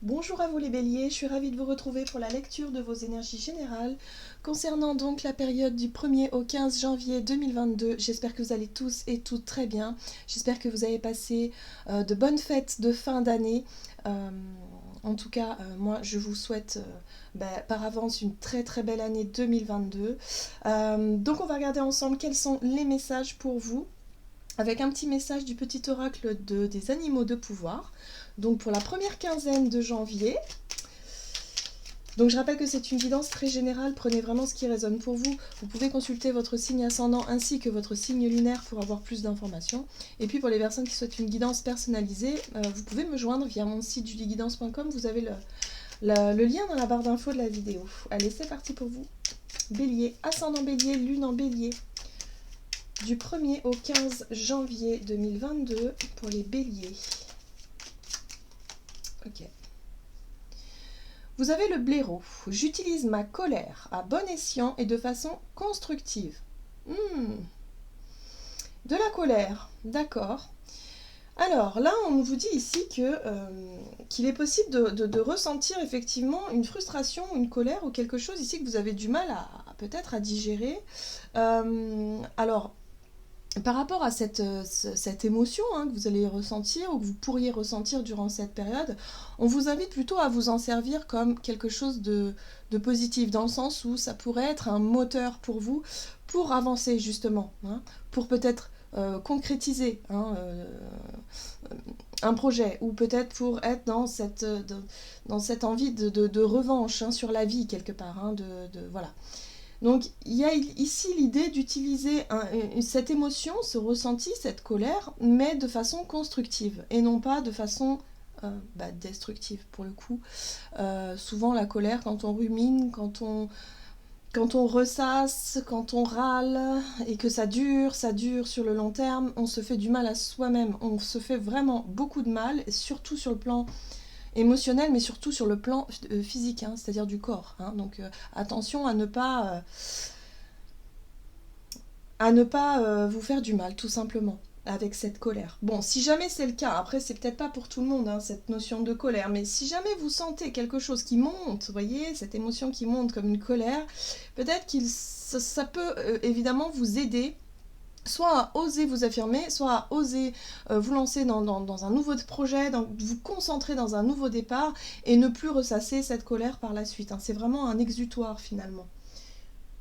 Bonjour à vous les béliers, je suis ravie de vous retrouver pour la lecture de vos énergies générales concernant donc la période du 1er au 15 janvier 2022. J'espère que vous allez tous et toutes très bien. J'espère que vous avez passé de bonnes fêtes de fin d'année. En tout cas, moi je vous souhaite par avance une très très belle année 2022. Donc on va regarder ensemble quels sont les messages pour vous, avec un petit message du petit oracle des animaux de pouvoir. Donc pour la première quinzaine de janvier. Donc je rappelle que c'est une guidance très générale, prenez vraiment ce qui résonne pour vous. Vous pouvez consulter votre signe ascendant ainsi que votre signe lunaire pour avoir plus d'informations. Et puis pour les personnes qui souhaitent une guidance personnalisée, vous pouvez me joindre via mon site julieguidance.com, vous avez le lien dans la barre d'infos de la vidéo. Allez, c'est parti pour vous. Bélier, ascendant bélier, lune en bélier. Du 1er au 15 janvier 2022 pour les béliers. Ok. Vous avez le blaireau. J'utilise ma colère à bon escient et de façon constructive. De la colère, d'accord. Alors là, on vous dit ici qu'il est possible de ressentir effectivement une frustration, une colère ou quelque chose ici que vous avez du mal peut-être à digérer. Alors, par rapport à cette émotion que vous allez ressentir ou que vous pourriez ressentir durant cette période, on vous invite plutôt à vous en servir comme quelque chose de positif, dans le sens où ça pourrait être un moteur pour vous, pour avancer justement, pour peut-être concrétiser un projet, ou peut-être pour être dans cette envie de revanche sur la vie quelque part, voilà. Donc il y a ici l'idée d'utiliser cette émotion, ce ressenti, cette colère, mais de façon constructive et non pas de façon destructive pour le coup. Souvent la colère, quand on rumine, quand on ressasse, quand on râle et que ça dure sur le long terme, on se fait du mal à soi-même, on se fait vraiment beaucoup de mal, surtout sur le plan émotionnel, mais surtout sur le plan physique, c'est-à-dire du corps. Donc attention à ne pas vous faire du mal, tout simplement, avec cette colère. Bon, si jamais c'est le cas, après c'est peut-être pas pour tout le monde, cette notion de colère, mais si jamais vous sentez quelque chose qui monte, vous voyez, cette émotion qui monte comme une colère, peut-être ça peut évidemment vous aider soit à oser vous affirmer, soit à oser vous lancer dans un nouveau projet, vous concentrer dans un nouveau départ et ne plus ressasser cette colère par la suite. C'est vraiment un exutoire finalement.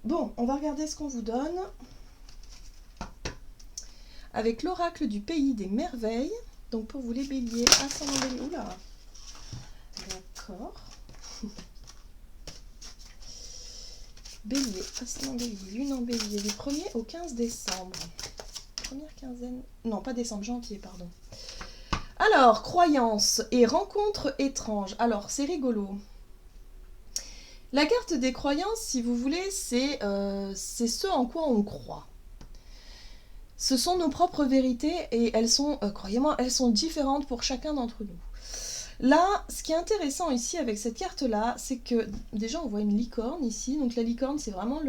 Bon, on va regarder ce qu'on vous donne. Avec l'oracle du pays des merveilles. Donc pour vous les béliers, ascendant bélier. Oula. D'accord. Bélier, ascendant bélier, lune en bélier, du 1er au 15 décembre. Première quinzaine. Non, pas décembre, janvier, pardon. Alors, croyances et rencontres étranges. Alors, c'est rigolo. La carte des croyances, si vous voulez, c'est ce en quoi on croit. Ce sont nos propres vérités et elles sont, croyez-moi, elles sont différentes pour chacun d'entre nous. Là, ce qui est intéressant ici avec cette carte-là, c'est que déjà on voit une licorne ici. Donc la licorne, c'est vraiment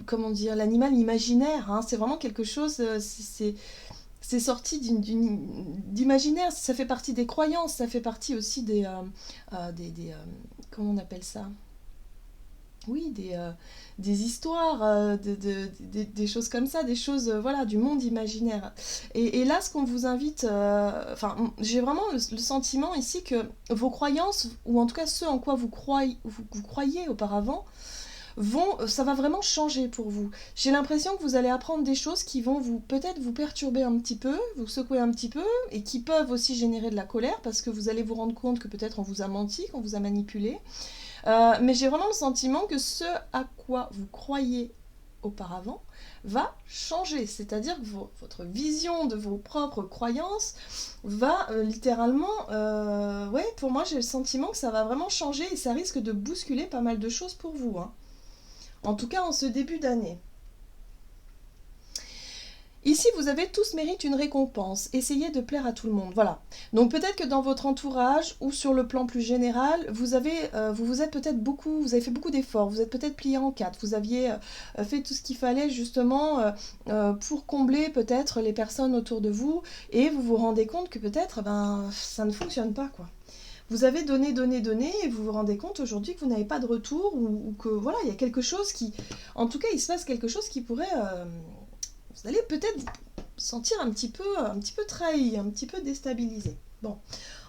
comment dire, l'animal imaginaire. C'est vraiment quelque chose. C'est sorti d'imaginaire. Ça fait partie des croyances. Ça fait partie aussi des comment on appelle ça? Oui, des histoires, des choses comme ça, des choses voilà, du monde imaginaire. Et là, ce qu'on vous invite, j'ai vraiment le sentiment ici que vos croyances, ou en tout cas ce en quoi vous croyez auparavant, ça va vraiment changer pour vous. J'ai l'impression que vous allez apprendre des choses qui vont peut-être vous perturber un petit peu, vous secouer un petit peu, et qui peuvent aussi générer de la colère, parce que vous allez vous rendre compte que peut-être on vous a menti, qu'on vous a manipulé. Mais j'ai vraiment le sentiment que ce à quoi vous croyez auparavant va changer, c'est-à-dire que votre vision de vos propres croyances va littéralement, pour moi j'ai le sentiment que ça va vraiment changer et ça risque de bousculer pas mal de choses pour vous, en tout cas en ce début d'année. Ici, vous avez tous mérite une récompense. Essayez de plaire à tout le monde. Voilà. Donc peut-être que dans votre entourage ou sur le plan plus général, vous vous êtes peut-être beaucoup, vous avez fait beaucoup d'efforts. Vous êtes peut-être plié en quatre. Vous aviez fait tout ce qu'il fallait justement pour combler peut-être les personnes autour de vous, et vous vous rendez compte que peut-être, ça ne fonctionne pas, quoi. Vous avez donné, donné, donné, et vous vous rendez compte aujourd'hui que vous n'avez pas de retour, ou que voilà, il y a quelque chose qui, en tout cas, il se passe quelque chose qui pourrait vous allez peut-être vous sentir un petit peu trahi, un petit peu déstabilisé. Bon,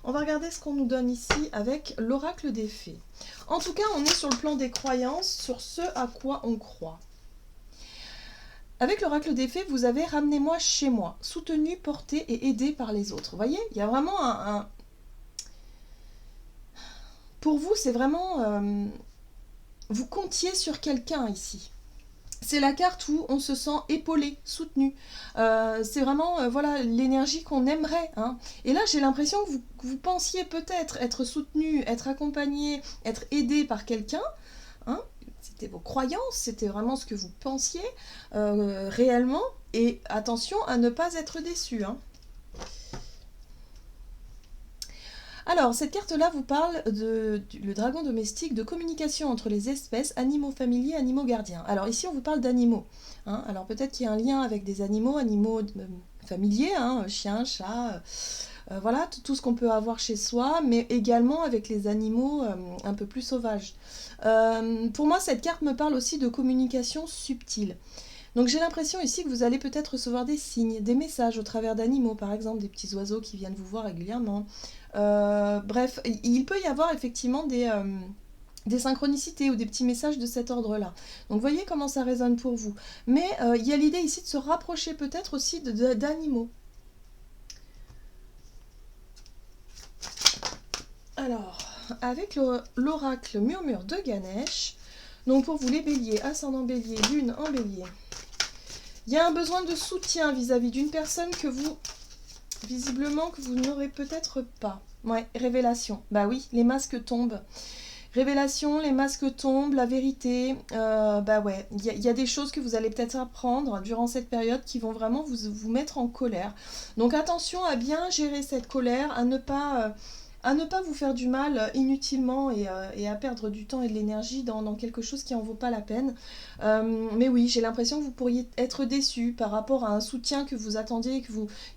on va regarder ce qu'on nous donne ici avec l'oracle des fées. En tout cas, on est sur le plan des croyances, sur ce à quoi on croit. Avec l'oracle des fées, vous avez ramenez-moi chez moi, soutenu, porté et aidé par les autres. Vous voyez, il y a vraiment Pour vous, c'est vraiment... vous comptiez sur quelqu'un ici. C'est la carte où on se sent épaulé, soutenu. C'est vraiment voilà l'énergie qu'on aimerait. Hein. Et là, j'ai l'impression que vous pensiez peut-être être soutenu, être accompagné, être aidé par quelqu'un. Hein. C'était vos croyances, c'était vraiment ce que vous pensiez réellement. Et attention à ne pas être déçu. Hein. Alors, cette carte-là vous parle le dragon domestique, de communication entre les espèces, animaux familiers, animaux gardiens. Alors ici, on vous parle d'animaux. Hein. Alors peut-être qu'il y a un lien avec des animaux familiers, hein, chiens, chats, voilà, tout ce qu'on peut avoir chez soi, mais également avec les animaux un peu plus sauvages. Pour moi, cette carte me parle aussi de communication subtile. Donc j'ai l'impression ici que vous allez peut-être recevoir des signes, des messages au travers d'animaux, par exemple des petits oiseaux qui viennent vous voir régulièrement. Bref, il peut y avoir effectivement des synchronicités ou des petits messages de cet ordre-là. Donc voyez comment ça résonne pour vous. Mais il y a l'idée ici de se rapprocher peut-être aussi d'animaux. Alors, avec l'oracle murmure de Ganesh, donc pour vous les béliers, ascendant bélier, lune en bélier, il y a un besoin de soutien vis-à-vis d'une personne que vous, visiblement, que vous n'aurez peut-être pas. Ouais, révélation. Bah oui, les masques tombent. Révélation, les masques tombent, la vérité. Bah ouais, il y a des choses que vous allez peut-être apprendre durant cette période qui vont vraiment vous mettre en colère. Donc attention à bien gérer cette colère, à ne pas vous faire du mal inutilement et à perdre du temps et de l'énergie dans quelque chose qui en vaut pas la peine. Mais oui, j'ai l'impression que vous pourriez être déçu par rapport à un soutien que vous attendiez et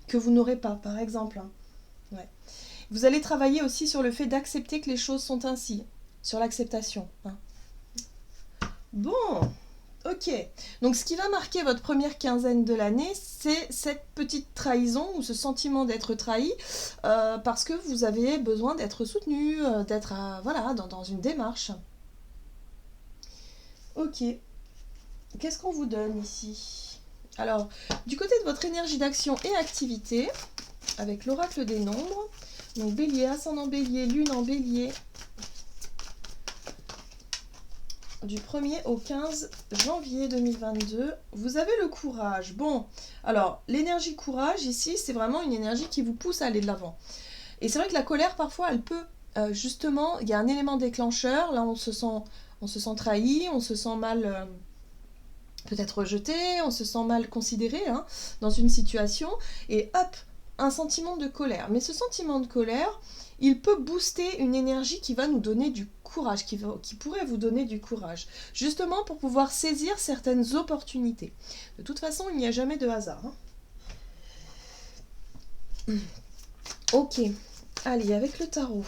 que vous n'aurez pas, par exemple. Hein. Ouais. Vous allez travailler aussi sur le fait d'accepter que les choses sont ainsi, sur l'acceptation. Hein. Bon, ok. Donc ce qui va marquer votre première quinzaine de l'année, c'est cette petite trahison ou ce sentiment d'être trahi parce que vous avez besoin d'être soutenu, d'être voilà, dans une démarche. Ok. Qu'est-ce qu'on vous donne ici? Alors, du côté de votre énergie d'action et activité, avec l'oracle des nombres, donc bélier, ascendant bélier, lune en bélier, du 1er au 15 janvier 2022, vous avez le courage. Bon, alors, l'énergie courage, ici, c'est vraiment une énergie qui vous pousse à aller de l'avant. Et c'est vrai que la colère, parfois, elle peut, justement, il y a un élément déclencheur, là, on se sent trahi, on se sent mal... peut-être rejeté, on se sent mal considéré hein, dans une situation, et hop, un sentiment de colère. Mais ce sentiment de colère, il peut booster une énergie qui va nous donner du courage, qui pourrait vous donner du courage, justement pour pouvoir saisir certaines opportunités. De toute façon, il n'y a jamais de hasard. Hein. Ok, allez, avec le tarot.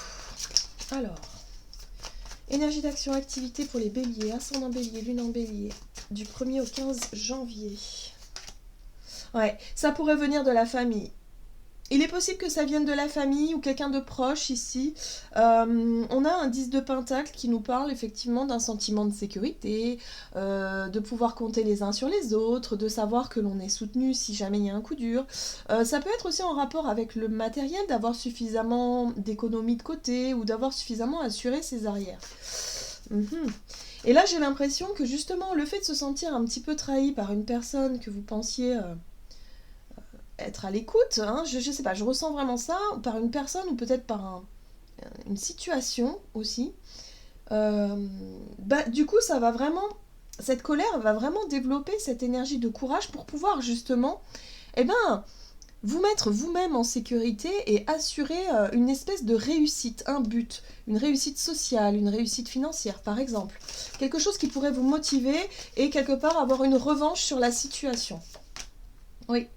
Alors, énergie d'action, activité pour les béliers, ascendant bélier, lune en bélier, du 1er au 15 janvier. Ouais, ça pourrait venir de la famille. Il est possible que ça vienne de la famille ou quelqu'un de proche ici. On a un 10 de pentacle qui nous parle effectivement d'un sentiment de sécurité, de pouvoir compter les uns sur les autres, de savoir que l'on est soutenu si jamais il y a un coup dur. Ça peut être aussi en rapport avec le matériel, d'avoir suffisamment d'économies de côté ou d'avoir suffisamment assuré ses arrières. Et là, j'ai l'impression que justement, le fait de se sentir un petit peu trahi par une personne que vous pensiez... être à l'écoute, hein, je sais pas, je ressens vraiment ça, par une personne ou peut-être par une situation aussi. Du coup, cette colère va vraiment développer cette énergie de courage pour pouvoir justement eh bien, vous mettre vous-même en sécurité et assurer une espèce de réussite, un but, une réussite sociale, une réussite financière par exemple. Quelque chose qui pourrait vous motiver et quelque part avoir une revanche sur la situation. Oui.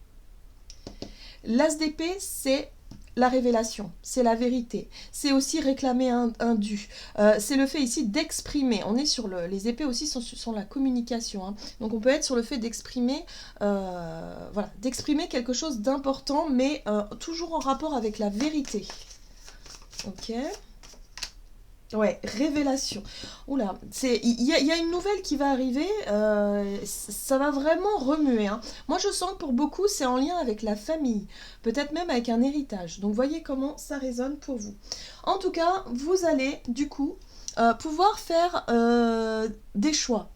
L'as d'épée, c'est la révélation, c'est la vérité. C'est aussi réclamer un dû. C'est le fait ici d'exprimer. On est sur les épées aussi sont la communication. Hein. Donc on peut être sur le fait d'exprimer voilà, d'exprimer quelque chose d'important, mais toujours en rapport avec la vérité. Ok. Ouais, révélation. Oula, il y a une nouvelle qui va arriver, ça va vraiment remuer. Hein. Moi, je sens que pour beaucoup, c'est en lien avec la famille, peut-être même avec un héritage. Donc, voyez comment ça résonne pour vous. En tout cas, vous allez, du coup, pouvoir faire des choix,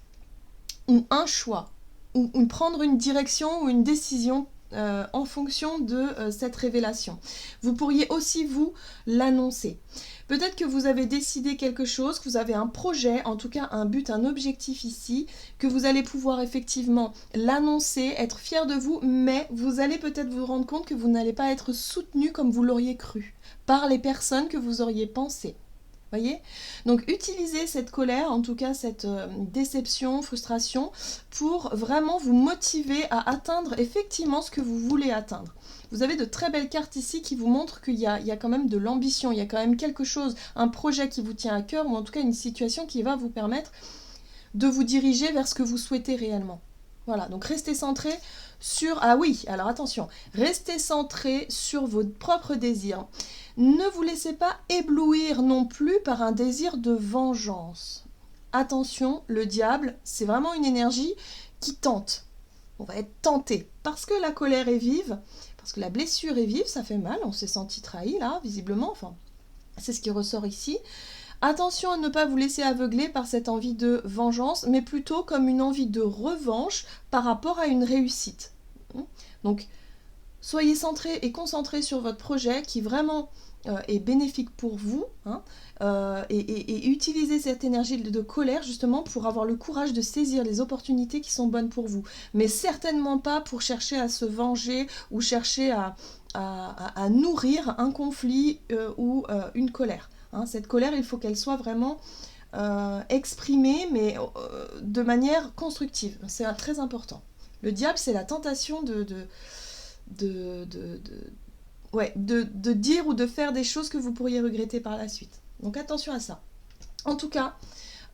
ou un choix, ou prendre une direction ou une décision en fonction de cette révélation. Vous pourriez aussi vous l'annoncer. Peut-être que vous avez décidé quelque chose, que vous avez un projet, en tout cas un but, un objectif ici, que vous allez pouvoir effectivement l'annoncer, être fier de vous, mais vous allez peut-être vous rendre compte que vous n'allez pas être soutenu comme vous l'auriez cru, par les personnes que vous auriez pensé. Voyez ? Donc utilisez cette colère, en tout cas cette déception, frustration, pour vraiment vous motiver à atteindre effectivement ce que vous voulez atteindre. Vous avez de très belles cartes ici qui vous montrent qu'il y a quand même de l'ambition, il y a quand même quelque chose, un projet qui vous tient à cœur, ou en tout cas une situation qui va vous permettre de vous diriger vers ce que vous souhaitez réellement. Voilà, donc restez centré sur... Ah oui, alors attention, restez centré sur vos propres désirs. Ne vous laissez pas éblouir non plus par un désir de vengeance. Attention, le diable, c'est vraiment une énergie qui tente. On va être tenté parce que la colère est vive, parce que la blessure est vive, ça fait mal, on s'est senti trahi là, visiblement, enfin, c'est ce qui ressort ici. Attention à ne pas vous laisser aveugler par cette envie de vengeance, mais plutôt comme une envie de revanche par rapport à une réussite. Donc, soyez centrés et concentrés sur votre projet qui vraiment est bénéfique pour vous, hein, et utilisez cette énergie de colère justement pour avoir le courage de saisir les opportunités qui sont bonnes pour vous. Mais certainement pas pour chercher à se venger ou chercher à nourrir un conflit ou une colère. Hein. Cette colère, il faut qu'elle soit vraiment exprimée, mais de manière constructive. C'est très important. Le diable, c'est la tentation de dire ou de faire des choses que vous pourriez regretter par la suite. Donc attention à ça. En tout cas,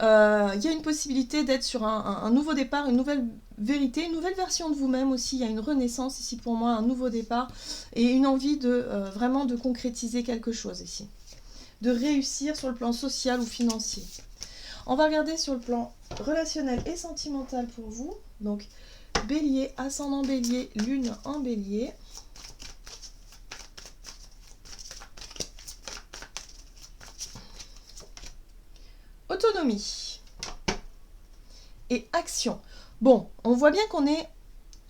il y a une possibilité d'être sur un nouveau départ, une nouvelle vérité, une nouvelle version de vous-même aussi. Il y a une renaissance ici pour moi, un nouveau départ et une envie de vraiment de concrétiser quelque chose ici. De réussir sur le plan social ou financier. On va regarder sur le plan relationnel et sentimental pour vous. Donc, Bélier, ascendant Bélier, lune en Bélier. Autonomie et action. Bon, on voit bien qu'on est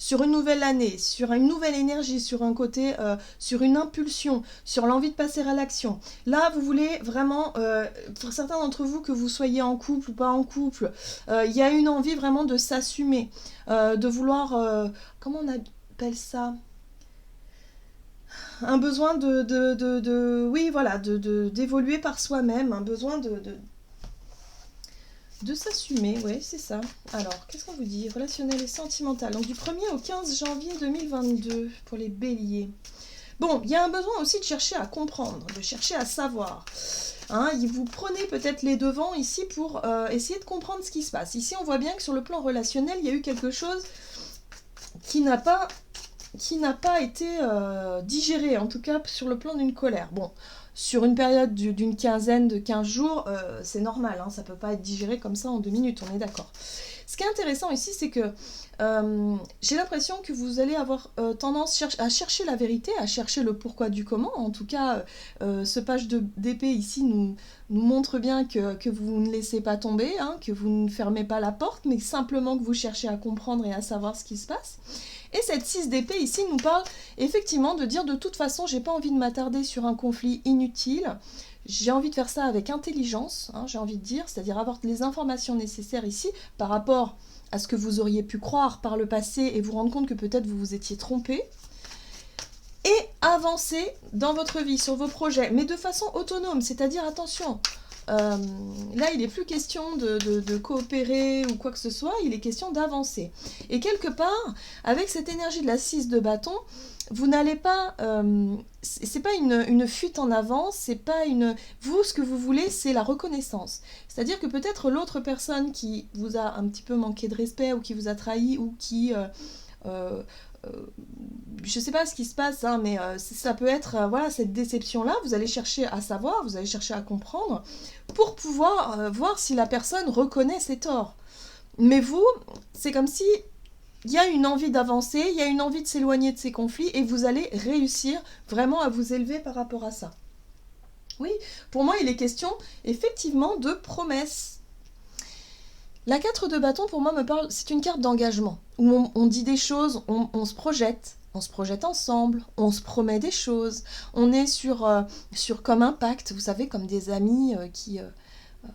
sur une nouvelle année, sur une nouvelle énergie, sur un côté, sur une impulsion, sur l'envie de passer à l'action. Là, vous voulez vraiment, pour certains d'entre vous, que vous soyez en couple ou pas en couple, il y a une envie vraiment de s'assumer, de vouloir, comment on appelle ça ? Un besoin oui, voilà, d'évoluer par soi-même, un besoin de s'assumer, oui, c'est ça. Alors, qu'est-ce qu'on vous dit? Relationnel et sentimental. Donc, du 1er au 15 janvier 2022 pour les béliers. Bon, il y a un besoin aussi de chercher à comprendre, de chercher à savoir. Hein, vous prenez peut-être les devants ici pour essayer de comprendre ce qui se passe. Ici, on voit bien que sur le plan relationnel, il y a eu quelque chose qui n'a pas été digéré, en tout cas sur le plan d'une colère. Bon, sur une période d'une quinzaine de 15 jours, c'est normal, hein, ça ne peut pas être digéré comme ça en 2 minutes, on est d'accord. Ce qui est intéressant ici, c'est que j'ai l'impression que vous allez avoir tendance à chercher la vérité, à chercher le pourquoi du comment. En tout cas, ce page d'épée ici nous montre bien que vous ne laissez pas tomber, hein, que vous ne fermez pas la porte, mais simplement que vous cherchez à comprendre et à savoir ce qui se passe. Et cette 6 d'épée ici nous parle effectivement de dire de toute façon, j'ai pas envie de m'attarder sur un conflit inutile. J'ai envie de faire ça avec intelligence, hein, j'ai envie de dire, c'est-à-dire avoir les informations nécessaires ici par rapport à ce que vous auriez pu croire par le passé et vous rendre compte que peut-être vous vous étiez trompé. et avancer dans votre vie, sur vos projets, mais de façon autonome, c'est-à-dire, attention, là, il n'est plus question de coopérer ou quoi que ce soit, il est question d'avancer. Et quelque part, avec cette énergie de la 6 de bâton, vous n'allez pas... c'est pas une fuite en avant, c'est pas une... Vous, ce que vous voulez, c'est la reconnaissance. C'est-à-dire que peut-être l'autre personne qui vous a un petit peu manqué de respect ou qui vous a trahi ou qui... je sais pas ce qui se passe, hein, mais ça peut être voilà, cette déception-là, vous allez chercher à savoir, vous allez chercher à comprendre, pour pouvoir voir si la personne reconnaît ses torts. Mais vous, c'est comme si il y a une envie d'avancer, il y a une envie de s'éloigner de ces conflits, et vous allez réussir vraiment à vous élever par rapport à ça. Oui, pour moi, il est question effectivement de promesses. La 4 de bâton, pour moi, me parle, c'est une carte d'engagement, où on dit des choses, on se projette ensemble, on se promet des choses, on est sur comme un pacte, vous savez, comme des amis qui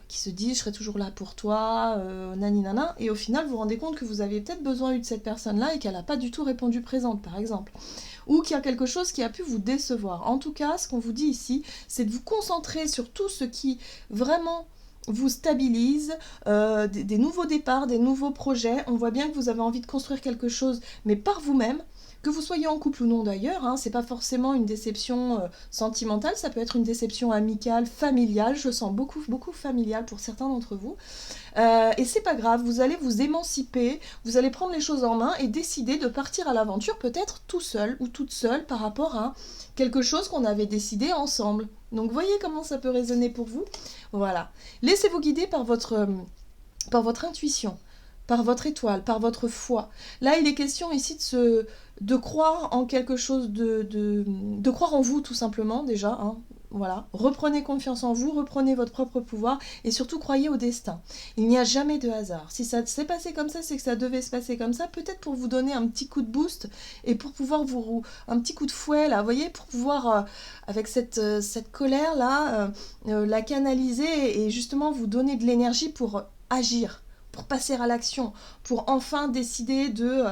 se disent « je serai toujours là pour toi, nani nana », et au final, vous vous rendez compte que vous avez peut-être besoin de cette personne-là et qu'elle n'a pas du tout répondu présente, par exemple. Ou qu'il y a quelque chose qui a pu vous décevoir. En tout cas, ce qu'on vous dit ici, c'est de vous concentrer sur tout ce qui vraiment vous stabilise, des nouveaux départs, des nouveaux projets. On voit bien que vous avez envie de construire quelque chose, mais par vous-même, que vous soyez en couple ou non d'ailleurs, hein, c'est pas forcément une déception sentimentale, ça peut être une déception amicale, familiale, je sens beaucoup familiale pour certains d'entre vous. Et c'est pas grave, vous allez vous émanciper, vous allez prendre les choses en main et décider de partir à l'aventure peut-être tout seul ou toute seule par rapport à quelque chose qu'on avait décidé ensemble. Donc voyez comment ça peut résonner pour vous. Voilà. Laissez-vous guider par votre intuition, par votre étoile, par votre foi. Là, il est question ici de croire en quelque chose, de croire en vous tout simplement déjà, hein. Voilà, reprenez confiance en vous, reprenez votre propre pouvoir et surtout croyez au destin. Il n'y a jamais de hasard. Si ça s'est passé comme ça, c'est que ça devait se passer comme ça, peut-être pour vous donner un petit coup de boost et pour pouvoir un petit coup de fouet là, vous voyez, pour pouvoir avec cette colère là, la canaliser et justement vous donner de l'énergie pour agir, pour passer à l'action, pour enfin décider de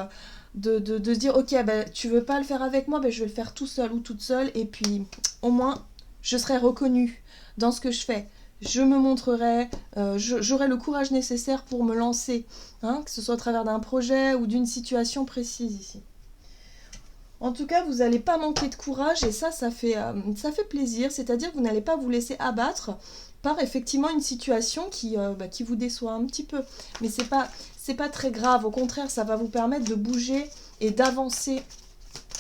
se dire ok, ben, tu veux pas le faire avec moi, ben, je vais le faire tout seul ou toute seule et puis au moins je serai reconnue dans ce que je fais. Je me montrerai, j'aurai le courage nécessaire pour me lancer, hein, que ce soit au travers d'un projet ou d'une situation précise ici. En tout cas, vous n'allez pas manquer de courage et ça fait plaisir. C'est-à-dire que vous n'allez pas vous laisser abattre par effectivement une situation qui vous déçoit un petit peu. Mais c'est pas très grave. Au contraire, ça va vous permettre de bouger et d'avancer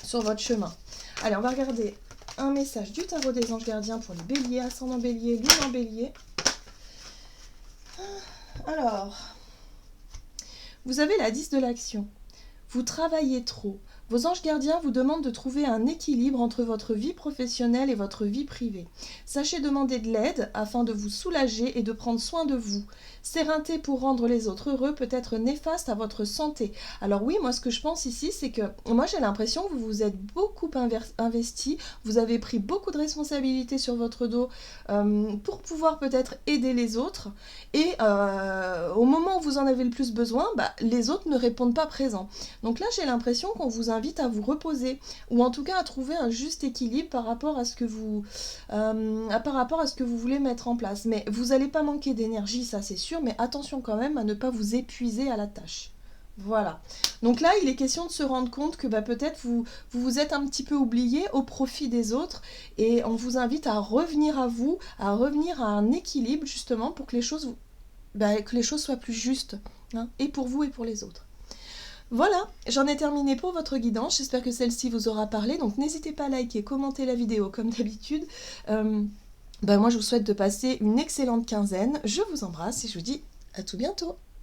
sur votre chemin. Allez, on va regarder un message du tarot des anges gardiens pour les béliers, ascendant bélier, lune en bélier. Alors, vous avez la 10 de l'action. Vous travaillez trop. Vos anges gardiens vous demandent de trouver un équilibre entre votre vie professionnelle et votre vie privée. Sachez demander de l'aide afin de vous soulager et de prendre soin de vous. S'éreinter pour rendre les autres heureux peut être néfaste à votre santé. Alors oui, moi ce que je pense ici, c'est que moi j'ai l'impression que vous vous êtes beaucoup investi, vous avez pris beaucoup de responsabilités sur votre dos pour pouvoir peut-être aider les autres et au moment où vous en avez le plus besoin, les autres ne répondent pas présents. Donc là j'ai l'impression qu'on vous invite à vous reposer ou en tout cas à trouver un juste équilibre par rapport à ce que vous voulez mettre en place. Mais vous n'allez pas manquer d'énergie, ça c'est sûr, mais attention quand même à ne pas vous épuiser à la tâche. Voilà. Donc là, il est question de se rendre compte que peut-être vous êtes un petit peu oublié au profit des autres et on vous invite à revenir à vous, à revenir à un équilibre justement pour que les choses soient plus justes, hein, et pour vous et pour les autres. Voilà, j'en ai terminé pour votre guidance, j'espère que celle-ci vous aura parlé, donc n'hésitez pas à liker, commenter la vidéo comme d'habitude. Moi je vous souhaite de passer une excellente quinzaine, je vous embrasse et je vous dis à tout bientôt.